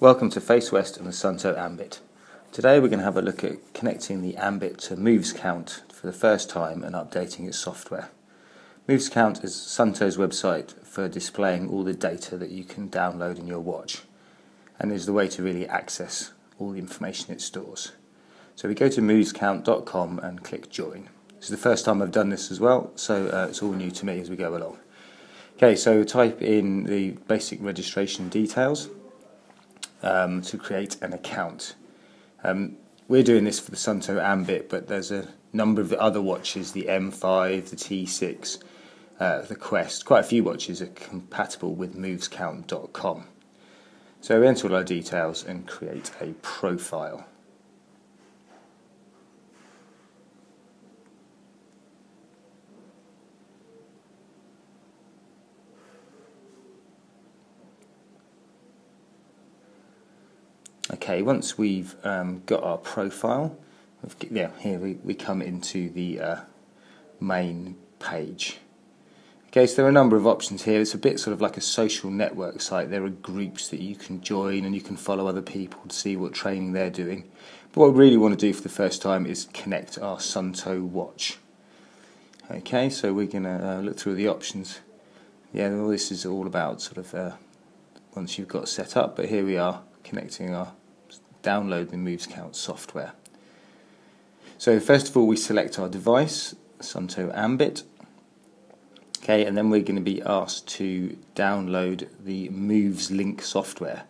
Welcome to Face West and the Suunto Ambit. Today we're going to have a look at connecting the Ambit to Moves Count for the first time and updating its software. Moves Count is Suunto's website for displaying all the data that you can download in your watch, and is the way to really access all the information it stores. So we go to movescount.com and click join. This is the first time I've done this as well, so it's all new to me as we go along. Okay, so type in the basic registration details to create an account. We're doing this for the Suunto Ambit, but there's a number of the other watches, the M5, the T6, the Quest. Quite a few watches are compatible with movescount.com. So we enter all our details and create a profile. Okay, once we've got our profile, here we come into the main page. Okay, so there are a number of options here. It's a bit sort of like a social network site. There are groups that you can join and you can follow other people to see what training they're doing. But what we really want to do for the first time is connect our Suunto watch. Okay, so we're going to look through the options. Yeah, well, this is all about sort of once you've got set up, but here we are connecting our download the Moves Count software. So first of all we select our device, Suunto Ambit. Okay, and then we're going to be asked to download the Moves Link software.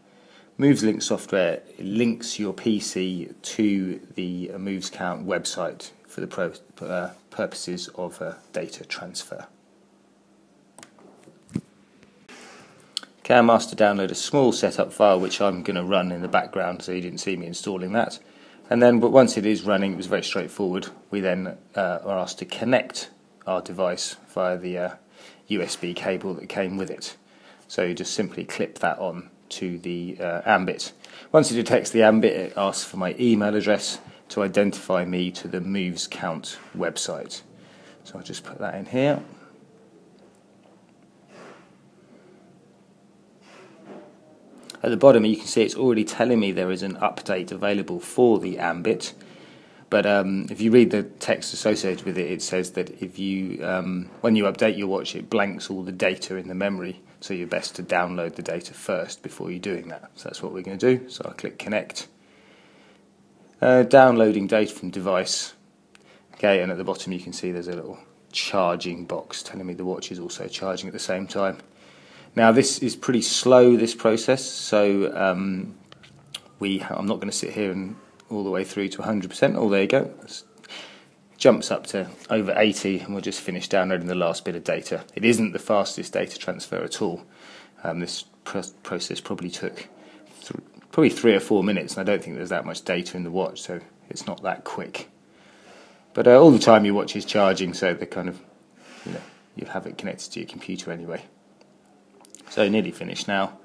Moves Link software links your PC to the Moves Count website for the purposes of data transfer. Okay, I'm asked to download a small setup file which I'm going to run in the background, so you didn't see me installing that. And then, but once it is running, it was very straightforward. We then are asked to connect our device via the USB cable that came with it. So you just simply clip that on to the Ambit. Once it detects the Ambit, it asks for my email address to identify me to the Moves Count website. So I'll just put that in here. At the bottom you can see it's already telling me there is an update available for the Ambit, but if you read the text associated with it, it says that if you when you update your watch, it blanks all the data in the memory, so you're best to download the data first before you're doing that. So that's what we're going to do. So I'll click connect. Downloading data from device. Okay, and at the bottom you can see there's a little charging box telling me the watch is also charging at the same time. Now this is pretty slow, this process, so I'm not going to sit here and all the way through to 100%. Oh, there you go. It jumps up to over 80 and we'll just finish downloading the last bit of data. It isn't the fastest data transfer at all. This process probably took probably 3 or 4 minutes, and I don't think there's that much data in the watch, so it's not that quick. But all the time your watch is charging, so they're kind of, you have it connected to your computer anyway. So nearly finished now.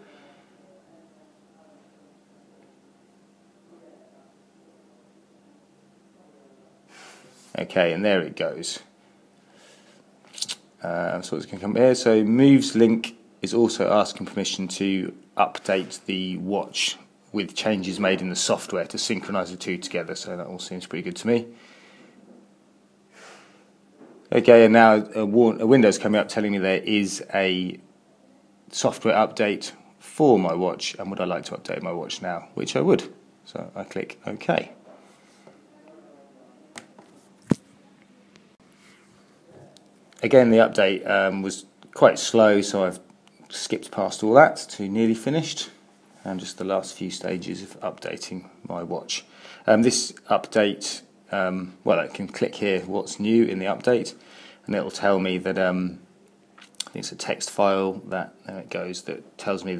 Okay, and there it goes. So it's going to come here. So Moves Link is also asking permission to update the watch with changes made in the software to synchronize the two together. So that all seems pretty good to me. Okay, and now a window's coming up telling me there is a software update for my watch, and would I like to update my watch now, which I would. So I click OK. Again, the update was quite slow, so I've skipped past all that to nearly finished, and just the last few stages of updating my watch. This update, well, I can click here what's new in the update, and it will tell me that it's a text file that it goes that tells me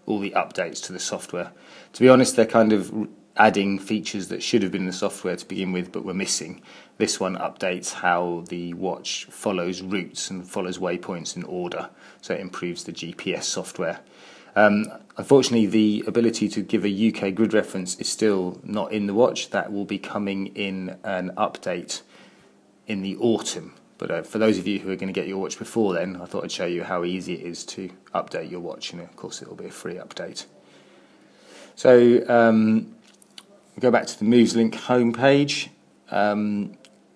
all the updates to the software. To be honest, they're kind of adding features that should have been in the software to begin with but were missing. This one updates how the watch follows routes and follows waypoints in order, so it improves the GPS software. Unfortunately, the ability to give a UK grid reference is still not in the watch. That will be coming in an update in the autumn. But for those of you who are going to get your watch before then, I thought I'd show you how easy it is to update your watch, and of course it will be a free update. So go back to the Moves link homepage.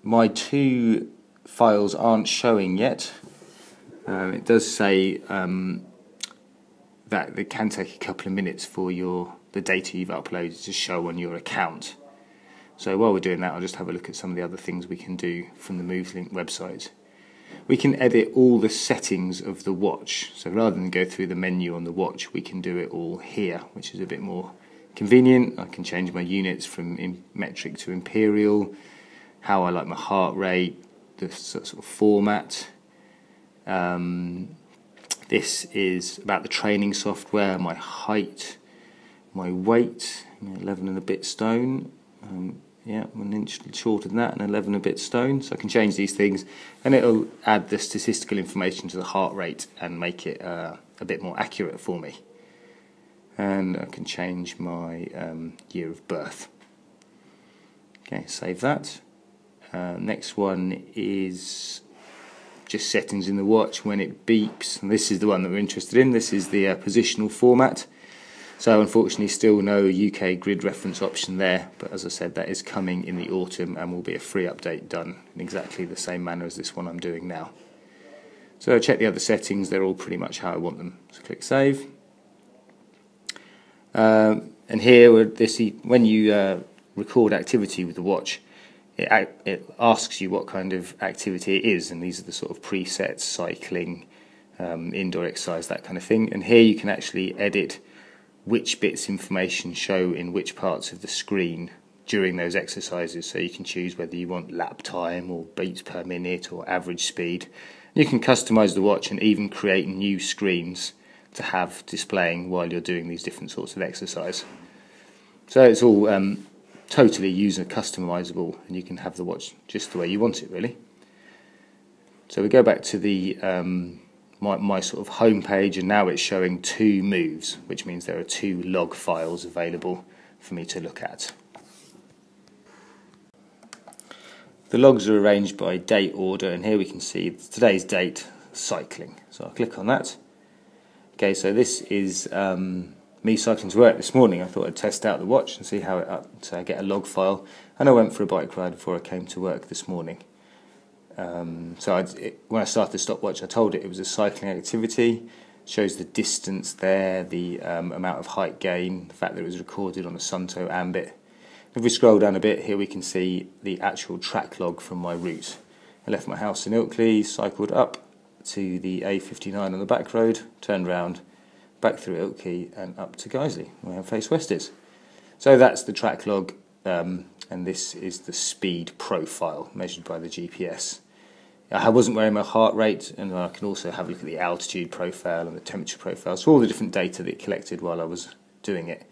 My two files aren't showing yet. It does say that it can take a couple of minutes for the data you've uploaded to show on your account. So while we're doing that, I'll just have a look at some of the other things we can do from the MoveLink website. We can edit all the settings of the watch. So rather than go through the menu on the watch, we can do it all here, which is a bit more convenient. I can change my units from metric to imperial, how I like my heart rate, the sort of format. This is about the training software, my height, my weight, 11 and a bit stone. Yeah, 1 inch shorter than that, and 11 a bit stone. So I can change these things, and it'll add the statistical information to the heart rate and make it a bit more accurate for me. And I can change my year of birth. Okay, save that. Next one is just settings in the watch when it beeps, and this is the one that we're interested in. This is the positional format. So unfortunately still no UK grid reference option there, but as I said, that is coming in the autumn and will be a free update done in exactly the same manner as this one I'm doing now. So check the other settings, they're all pretty much how I want them. So click save. And here, when you record activity with the watch, it asks you what kind of activity it is, and these are the sort of presets: cycling, indoor exercise, that kind of thing. And here you can actually edit which bits information show in which parts of the screen during those exercises. So you can choose whether you want lap time or beats per minute or average speed. You can customize the watch and even create new screens to have displaying while you're doing these different sorts of exercise. So it's all totally user customizable, and you can have the watch just the way you want it, really. So we go back to the my sort of home page, and now it's showing 2 moves, which means there are 2 log files available for me to look at. The logs are arranged by date order, and here we can see today's date, cycling. So I'll click on that. Okay, so this is me cycling to work this morning. I thought I'd test out the watch and see how so I get a log file, and I went for a bike ride before I came to work this morning. When I started the stopwatch, I told it was a cycling activity. It shows the distance there, the amount of height gain, the fact that it was recorded on a Suunto Ambit. If we scroll down a bit, here we can see the actual track log from my route. I left my house in Ilkley, cycled up to the A59 on the back road, turned round, back through Ilkley and up to Guiseley, where Face West is. So that's the track log, and this is the speed profile measured by the GPS. I wasn't wearing my heart rate, and I can also have a look at the altitude profile and the temperature profile, so all the different data that it collected while I was doing it.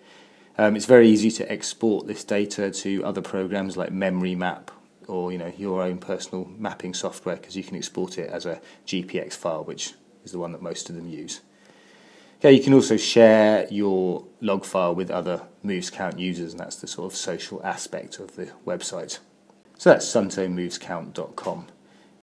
It's very easy to export this data to other programs like Memory Map or your own personal mapping software, because you can export it as a GPX file, which is the one that most of them use. Okay, you can also share your log file with other MovesCount users, and that's the sort of social aspect of the website. So that's suuntomovescount.com.